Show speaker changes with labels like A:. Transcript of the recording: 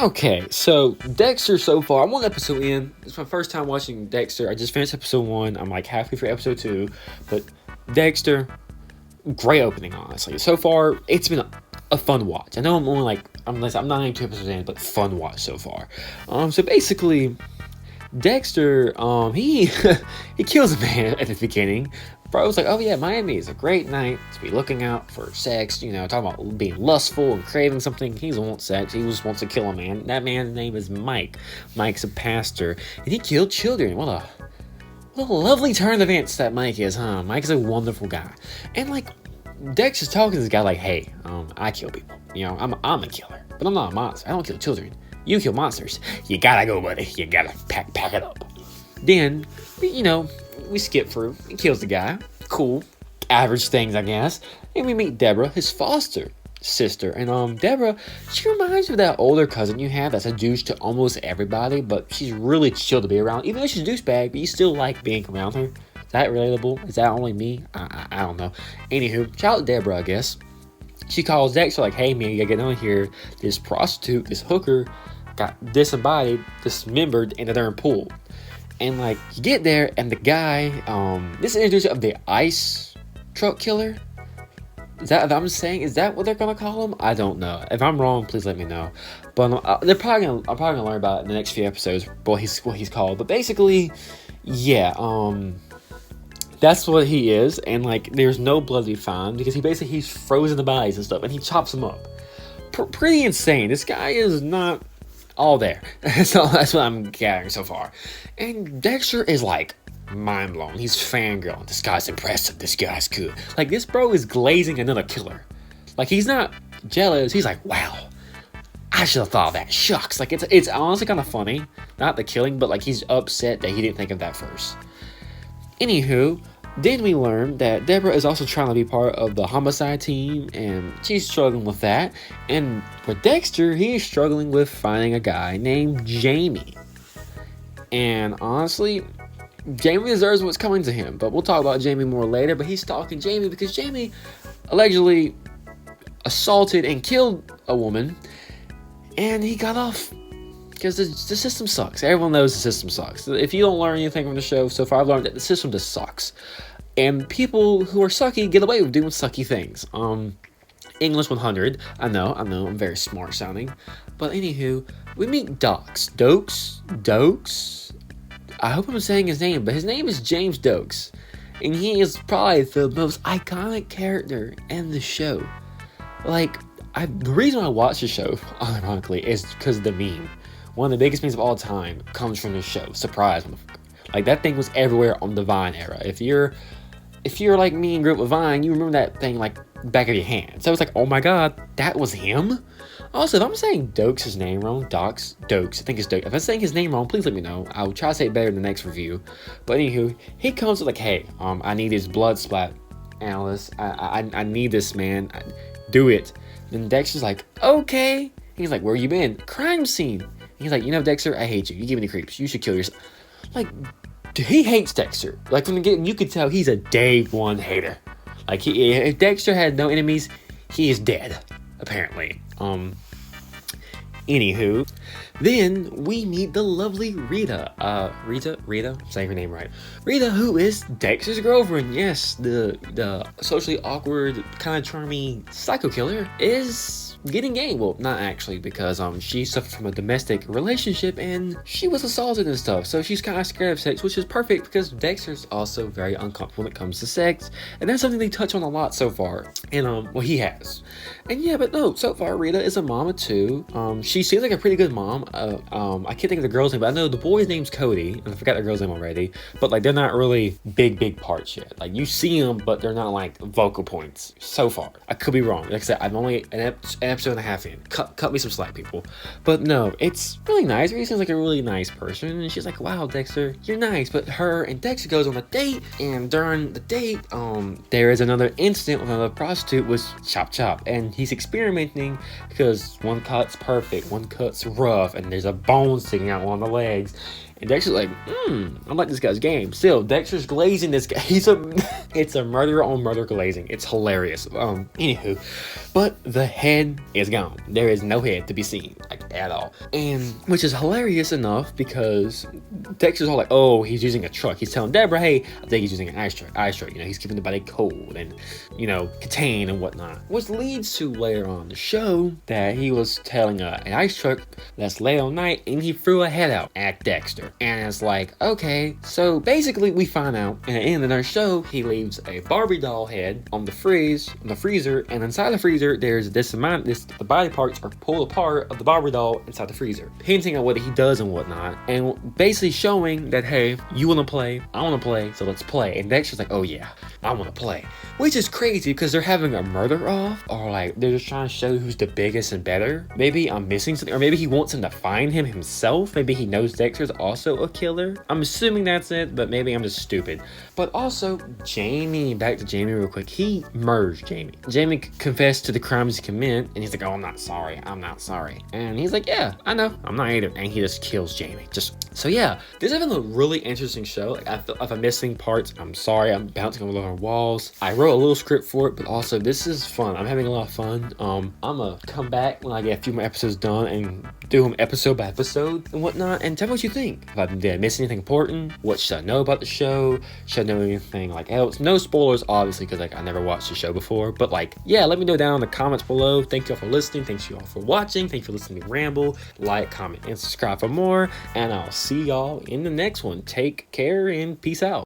A: Okay, so Dexter so far, I'm one episode in. It's my first time watching Dexter. I just finished episode 1. I'm like halfway through episode 2. But Dexter, great opening, honestly. So far, it's been a fun watch. I know I'm only I'm not even 2 episodes in, but fun watch so far. So basically, Dexter, he he kills a man at the beginning. Bro was like, oh yeah, Miami is a great night to be looking out for sex, talking about being lustful and craving something. He doesn't want sex, he just wants to kill a man. That man's name is Mike. Mike's a pastor, and he killed children. What a lovely turn of events that Mike is, huh? Mike's a wonderful guy. And Dex is talking to this guy like, hey, I kill people. I'm a killer, but I'm not a monster. I don't kill children. You kill monsters. You gotta go, buddy. You gotta pack it up. Then, we skip through. He kills the guy. Cool. Average things, I guess. And we meet Deborah, his foster sister. And Deborah, she reminds me of that older cousin you have that's a douche to almost everybody, but she's really chill to be around. Even though she's a douchebag, but you still like being around her. Is that relatable? Is that only me? I don't know. Anywho, shout out to Deborah, I guess. She calls Dexter like, hey man, you gotta get on here. This prostitute, this hooker, got disembodied, dismembered, and they're in pool. And you get there, and the guy, this is an introduction of the ice truck killer. Is that what they're gonna call him? I don't know. If I'm wrong, please let me know. But I'm probably gonna learn about it in the next few episodes. What he's called. But basically, yeah, that's what he is. And there's no blood to be found because he's frozen the bodies and stuff, and he chops them up. Pretty insane. This guy is not all there. So that's what I'm gathering so far. And Dexter is mind blown. He's fangirling. This guy's impressive. This guy's good. This bro is glazing another killer. He's not jealous. He's like, wow, I should have thought of that. Shucks. It's honestly kind of funny. Not the killing, but he's upset that he didn't think of that first. Anywho, then we learn that Deborah is also trying to be part of the homicide team, and she's struggling with that. And for Dexter, he's struggling with finding a guy named Jamie. And honestly, Jamie deserves what's coming to him. But we'll talk about Jamie more later. But he's stalking Jamie because Jamie allegedly assaulted and killed a woman, and he got off because the system sucks. Everyone knows the system sucks. If you don't learn anything from the show so far, I've learned that the system just sucks. And people who are sucky get away with doing sucky things. English 100. I know, I'm very smart sounding. But anywho, we meet Dokes. I hope I'm saying his name, but his name is James Dokes. And he is probably the most iconic character in the show. The reason I watch the show, ironically, is because of the meme. One of the biggest memes of all time comes from the show. Surprise, motherfucker. That thing was everywhere on the Vine era. If you're like me and grew up with Vine, you remember that thing back of your hand. So it's oh my god, that was him? Also, if I'm saying Dokes' name wrong, Dokes, I think it's Dokes. If I'm saying his name wrong, please let me know. I'll try to say it better in the next review. But anywho, he comes with hey, I need his blood splat analyst. I need this, man. Do it. Then Dexter's okay. He's where you been? Crime scene. He's Dexter, I hate you. You give me the creeps. You should kill yourself. He hates Dexter. From the beginning, you could tell he's a day one hater. If Dexter had no enemies, he is dead, apparently. Anywho, then we meet the lovely Rita. Rita, I'm saying her name right. Rita, who is Dexter's girlfriend. Yes, the socially awkward, kind of charming psycho killer is getting game. Well, not actually, because she suffered from a domestic relationship and she was assaulted and stuff. So she's kind of scared of sex, which is perfect because Dexter's also very uncomfortable when it comes to sex, and that's something they touch on a lot so far. And he has. And yeah, but no, so far Rita is a mom of 2. She seems like a pretty good mom. I can't think of the girl's name, but I know the boy's name's Cody, and I forgot the girl's name already. But they're not really big parts yet. You see them, but they're not vocal points so far. I could be wrong. Like I said, I'm only an episode and a half in. Cut me some slack, people. But no, it's really nice. Rita seems like a really nice person, and she's wow, Dexter, you're nice. But her and Dexter goes on a date, and during the date, there is another incident with another prostitute with Chop, and he's experimenting because one cut's perfect, one cut's rough, and there's a bone sticking out one of the legs. And Dexter's like, I like this guy's game. Still, Dexter's glazing this guy. It's a murder on murder glazing. It's hilarious. Anywho, but the head is gone. There is no head to be seen, like, at all. And, which is hilarious enough because Dexter's all like, oh, he's using a truck. He's telling Deborah, hey, I think he's using an ice truck. He's giving the body cold and, contain and whatnot. Which leads to later on the show that he was telling an ice truck, let's lay all night, and he threw a head out at Dexter. And it's like, okay, so basically we find out at the end of our show, he leaves a Barbie doll head on the freezer, and inside the freezer, there's the body parts are pulled apart of the Barbie doll inside the freezer, hinting at what he does and whatnot, and basically showing that, hey, you want to play, I want to play, so let's play. And Dexter's like, oh yeah, I want to play, which is crazy because they're having a murder off, or like they're just trying to show who's the biggest and better. Maybe I'm missing something, or maybe he wants him to find him himself. Maybe he knows Dexter's also a killer. I'm assuming that's it, but maybe I'm just stupid. But also, Jamie, back to Jamie real quick. He murdered Jamie. Jamie confessed to the crimes he committed, and he's like, oh, I'm not sorry. And he's like, yeah, I know, I'm not either. And he just kills Jamie. So yeah, this has been a really interesting show. Like, if I'm missing parts, I'm sorry. I'm bouncing over the walls. I wrote a little script for it, but also this is fun. I'm having a lot of fun. I'm gonna come back when I get a few more episodes done and do them episode by episode and whatnot, and tell me what you think. Did I miss anything important? What should I know about the show? Should I know anything like else? No spoilers, obviously, because I never watched the show before. But yeah, let me know down in the comments below. Thank you all for listening. Thanks you all for watching. Thank you for listening to me ramble. Like, comment, and subscribe for more. And I'll see y'all in the next one. Take care and peace out.